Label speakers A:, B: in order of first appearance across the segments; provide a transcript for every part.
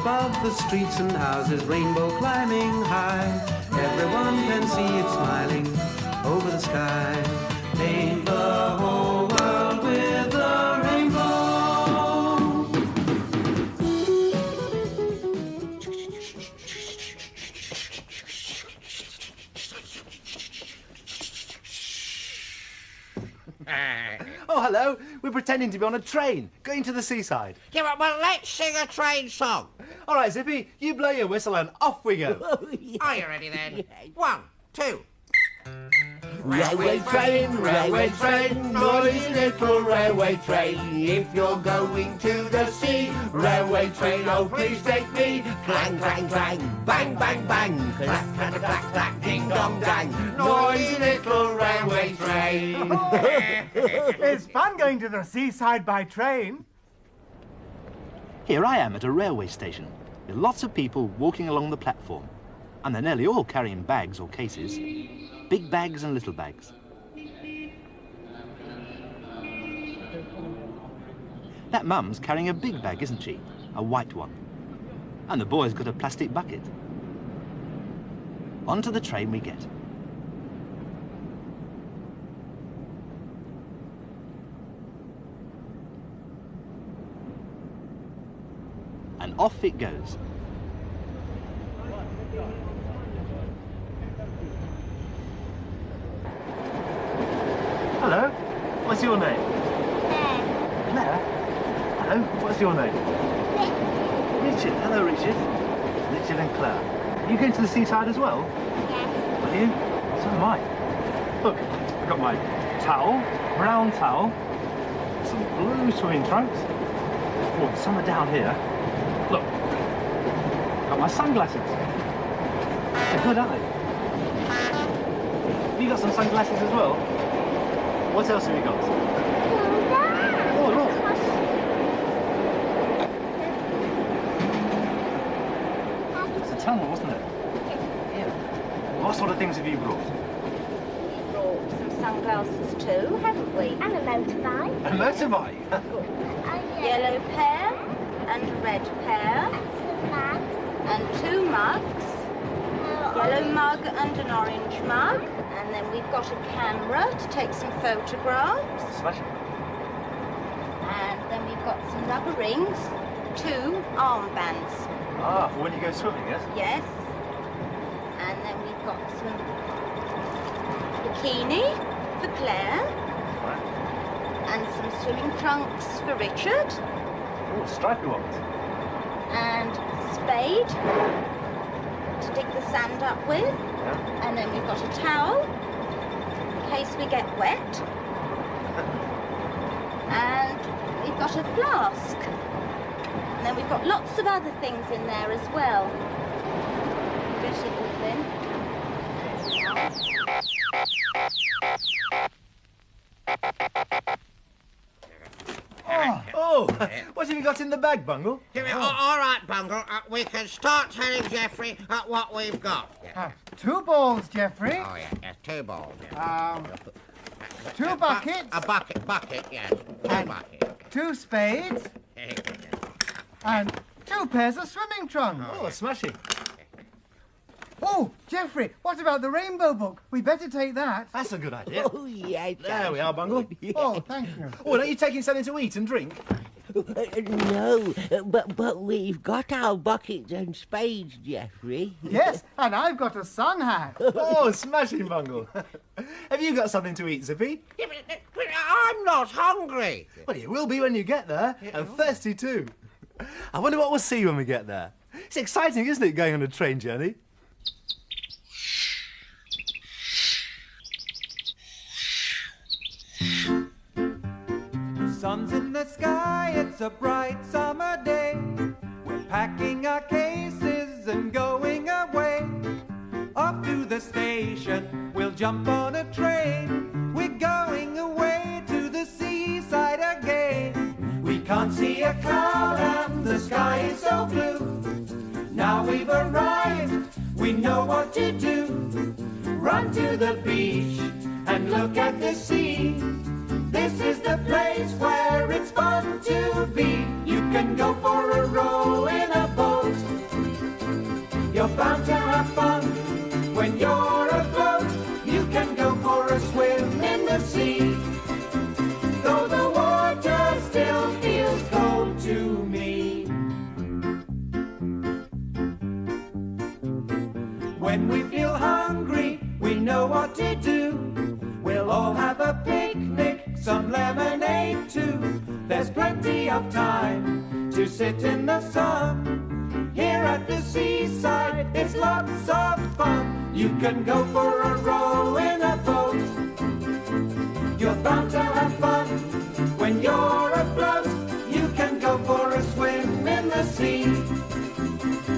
A: above the streets and houses, rainbow climbing high. Everyone can see it smiling over the sky. Paint the whole world with a rainbow.
B: Oh, hello. We're pretending to be on a train, going to the seaside.
C: Yeah, well, let's sing a train song.
B: All right, Zippy, you blow your whistle and off we go.
C: Are you ready then? 1, 2.
D: Railway train, noisy little railway train. If you're going to the sea, railway train, oh please take me. Clang, clang, clang, bang, bang, bang, clack, clack, clack, clack, ding dong dang. Noisy little railway train.
E: It's fun going to the seaside by train.
B: Here I am at a railway station with lots of people walking along the platform, and they're nearly all carrying bags or cases, big bags and little bags. That mum's carrying a big bag, isn't she? A white one. And the boy's got a plastic bucket. Onto the train we get. And off it goes. Hello, what's your name? Claire. Claire? Hello, what's your name? Richard. Hello, Richard. Richard and Claire. Are you going to the seaside as well?
F: Yes.
B: Are you? So am I. Look, I've got my towel, brown towel, some blue swimming trunks. Oh, some are down here. Look, got my sunglasses. They're good, aren't they? Have you got some sunglasses as well? What else have you got? Oh, look. It's a tunnel, wasn't it? Yeah. What sort of things have you brought?
F: We brought some sunglasses too, haven't we? And a motorbike.
B: A motorbike?
F: Yellow pair and a red pair.
G: Some bags.
F: And 2 mugs. Yellow mug and an orange mug. And then we've got a camera to take some photographs.
B: Smashing.
F: And then we've got some rubber rings, 2 armbands.
B: Ah, for when you go swimming, yes?
F: Yes. And then we've got some bikini for Claire.
B: Right.
F: And some swimming trunks for Richard.
B: Oh, stripy ones.
F: And spade to dig the sand up with.
B: Yeah.
F: And then we've got a towel in case we get wet. And we've got a flask. And then we've got lots of other things in there as well. Vegetable bin.
B: Oh, what have you got in the bag, Bungle?
C: All right, Bungle, we can start telling Geoffrey what we've got.
E: 2 balls, Geoffrey.
C: Oh, yeah, 2 balls. Yeah.
E: 2 buckets.
C: A bucket, yes. 2 buckets.
E: 2 spades. And 2 pairs of swimming trunks.
B: Oh, smashing.
E: Oh, Geoffrey, what about the rainbow book? We better take that.
B: That's a good idea.
D: Oh, yeah.
B: There we are, Bungle.
E: Oh, thank you.
B: Oh, are you taking something to eat and drink?
D: No, but we've got our buckets and spades, Geoffrey.
E: Yes, and I've got a sun hat.
B: Oh, smashing, Bungle. Have you got something to eat, Zippy?
C: Yeah, but I'm not hungry.
B: Well, you will be when you get there, and thirsty too. I wonder what we'll see when we get there. It's exciting, isn't it, going on a train journey?
H: Sun's in the sky, it's a bright summer day. We're packing our cases and going away. Off to the station, we'll jump on a train. We're going away to the seaside again. We can't see a cloud and the sky is so blue. Now we've arrived, we know what to do. Run to the beach and look at the sea. This is the place where it's fun to be. You can go for a row in a boat When we feel hungry, we know what to do. We'll all have a picnic, some lemonade too. There's plenty of time to sit in the sun. Here at the seaside, it's lots of fun. You can go for a row in a boat. You're bound to have fun when you're afloat. You can go for a swim in the sea.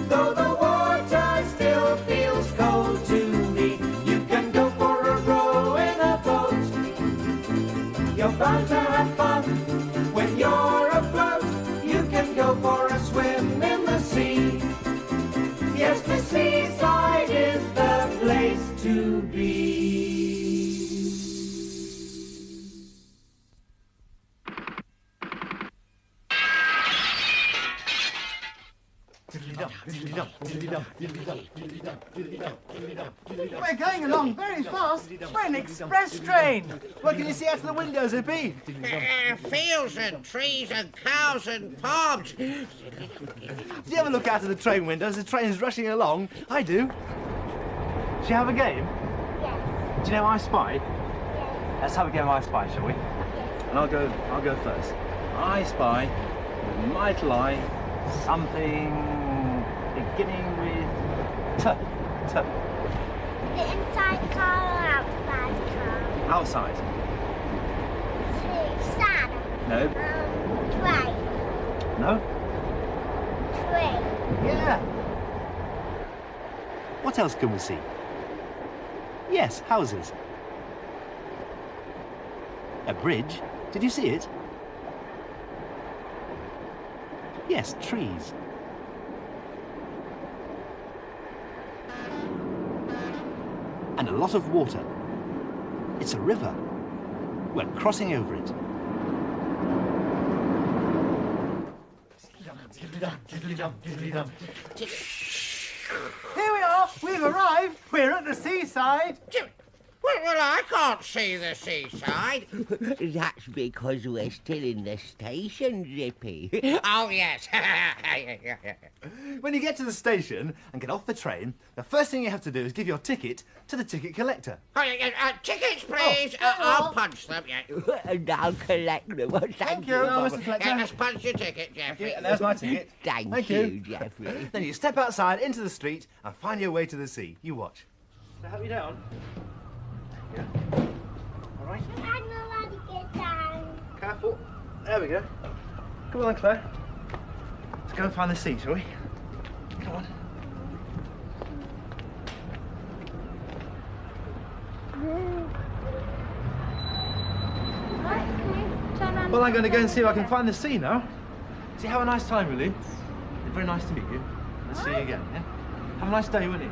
H: Though the water still feels cold to me, you can go for a row in a boat. You're bound to have fun when you're afloat. You can go for a swim in the sea. Yes, the seaside is the place to be.
E: We're going along very fast. We're an express train.
B: What can you see out of the window, Zippy?
C: Fields and trees and cows and farms.
B: Do you ever look out of the train window as the train's rushing along? I do. Shall you have a game?
F: Yes.
B: Do you know I Spy?
F: Yes.
B: Let's have a game of I Spy, shall we? And I'll go first. I spy with my little eye something beginning with T.
F: The inside car or outside car?
B: Outside.
F: Sad.
B: No.
F: Train.
B: No?
F: Train.
B: Yeah. What else can we see? Yes, houses. A bridge. Did you see it? Yes, trees. And a lot of water. It's a river. We're crossing over it.
E: Here we are. We've arrived. We're at the seaside.
C: Well, I can't see the seaside.
D: That's because we're still in the station, Zippy.
C: Oh, yes.
B: When you get to the station and get off the train, the first thing you have to do is give your ticket to the ticket collector.
C: Tickets, please. I'll punch them. Yeah.
D: And I'll collect them. Thank you.
B: Mr. Collector.
C: Let's punch your ticket, Geoffrey.
B: And there's my ticket.
D: Thank you, Geoffrey.
B: Then you step outside into the street and find your way to the sea. You watch. Shall I help you down? Yeah. All right.
F: I'm not allowed to get down.
B: Careful. There we go. Come on then, Claire. Let's go and find the sea, shall we? Come on.
F: Turn around.
B: Well, I'm going to go and see if I can find the sea now. So you have a nice time, will you? It's very nice to meet you. Let's see you again, yeah? Have a nice day, won't you?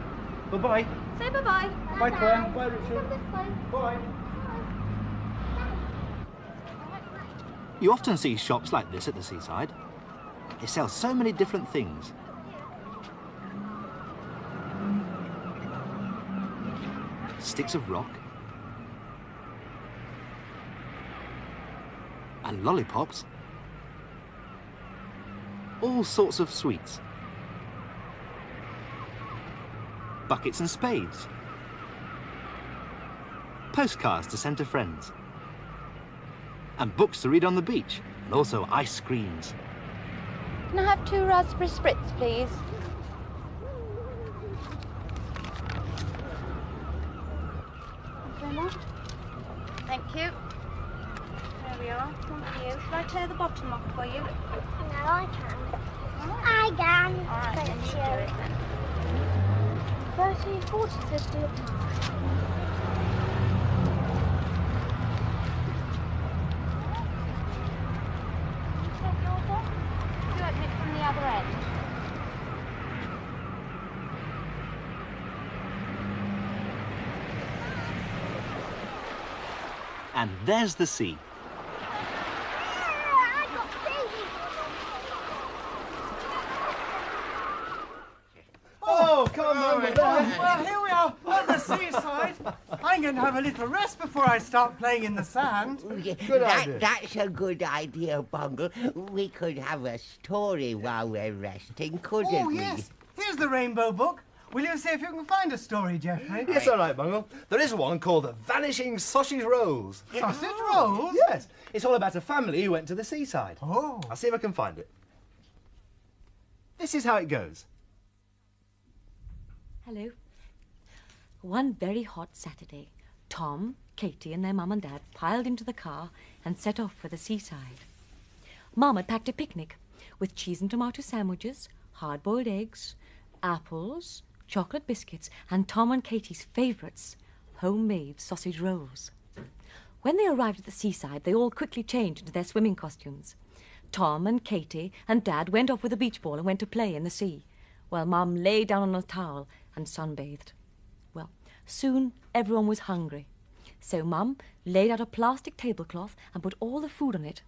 B: Bye-bye.
F: Say bye-bye.
B: Bye, Claire. Bye, Richard. Bye. You often see shops like this at the seaside. They sell so many different things. Sticks of rock. And lollipops. All sorts of sweets. Buckets and spades. Postcards to send to friends. And books to read on the beach. And also ice creams.
F: Can I have 2 raspberry spritz, please? Thank you. There we are. Thank you. Shall I tear the bottom off for you? No, I can. I can. All right, then you do it then. 30, 40, 50 apart. Take your book. You open it from the other end.
B: And there's the sea.
F: I got baby.
B: Oh, come on, we're there.
E: Well, here we are at the seaside. I'm going to have a little rest before I start playing in the sand.
D: That's a good idea, Bungle. We could have a story while we're resting, couldn't
E: Oh,
D: we?
E: yes. Here's the rainbow book. Will you see if you can find a story, Geoffrey?
G: Yes, all right, Bungle. There is one called The Vanishing Sausage Rolls.
E: Sausage rolls?
G: Yes. It's all about a family who went to the seaside.
E: Oh.
G: I'll see if I can find it. This is how it goes.
I: Hello. One very hot Saturday, Tom, Katie and their mum and dad piled into the car and set off for the seaside. Mum had packed a picnic with cheese and tomato sandwiches, hard-boiled eggs, apples, chocolate biscuits, and Tom and Katie's favourites, homemade sausage rolls. When they arrived at the seaside, they all quickly changed into their swimming costumes. Tom and Katie and Dad went off with a beach ball and went to play in the sea, while Mum lay down on a towel and sunbathed. Well, soon everyone was hungry, so Mum laid out a plastic tablecloth and put all the food on it.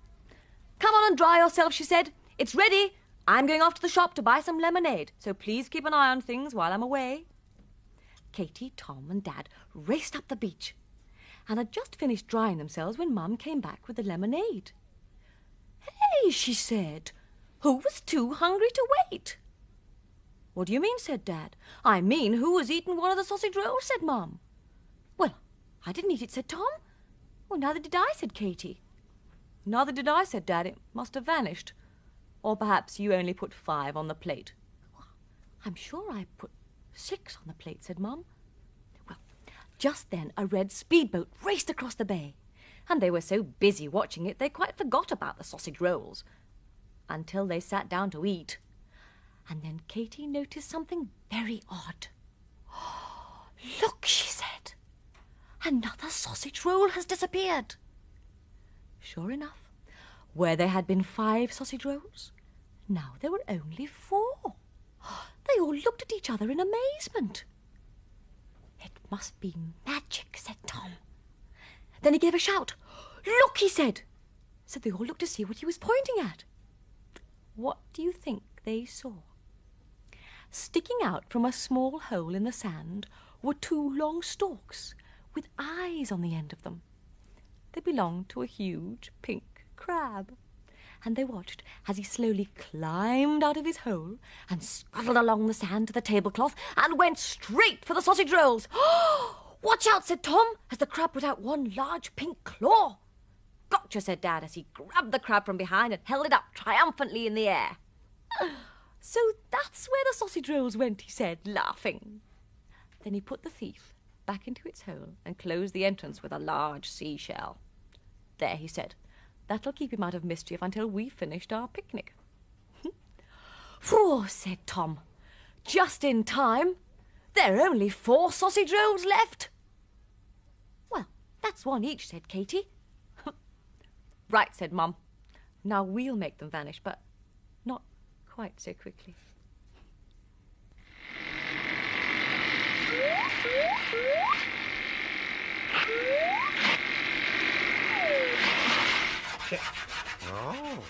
I: "Come on and dry yourself," she said. "It's ready. I'm going off to the shop to buy some lemonade, so please keep an eye on things while I'm away." Katie, Tom and Dad raced up the beach and had just finished drying themselves when Mum came back with the lemonade. "Hey," she said, "who was too hungry to wait?" "What do you mean?" said Dad. "I mean, who has eaten one of the sausage rolls?" said Mum. "Well, I didn't eat it," said Tom. "Well, neither did I," said Katie. "Neither did I," said Dad. "It must have vanished. Or perhaps you only put 5 on the plate." "I'm sure I put 6 on the plate," said Mum. Well, just then a red speedboat raced across the bay, and they were so busy watching it they quite forgot about the sausage rolls until they sat down to eat. And then Katie noticed something very odd. "Look," she said, "another sausage roll has disappeared." Sure enough, where there had been 5 sausage rolls, now there were only 4. They all looked at each other in amazement. "It must be magic," said Tom. Then he gave a shout. "Look," he said. So they all looked to see what he was pointing at. What do you think they saw? Sticking out from a small hole in the sand were 2 long stalks with eyes on the end of them. They belonged to a huge pink crab, and they watched as he slowly climbed out of his hole and scuttled along the sand to the tablecloth and went straight for the sausage rolls. "Watch out," said Tom, as the crab put out one large pink claw. "Gotcha," said Dad, as he grabbed the crab from behind and held it up triumphantly in the air. "So that's where the sausage rolls went," he said, laughing. Then he put the thief back into its hole and closed the entrance with a large seashell. "There," he said, "that'll keep him out of mischief until we've finished our picnic." "Phew," said Tom. "Just in time. There are only 4 sausage rolls left." "Well, that's 1 each," said Katie. "Right," said Mum. "Now we'll make them vanish, but not quite so quickly."
C: Oh.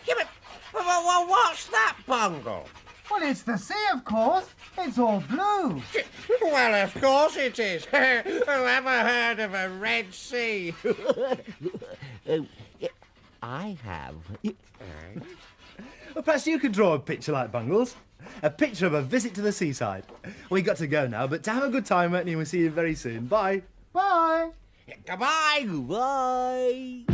C: Yeah, but well, what's that, Bungle?
E: Well, it's the sea, of course. It's all blue.
C: Well, of course it is. Whoever heard of a Red Sea?
D: I have.
G: Well, perhaps you could draw a picture like Bungle's. A picture of a visit to the seaside. We got to go now, but to have a good time, and we'll see you very soon. Bye.
E: Bye.
C: Goodbye.
D: Bye.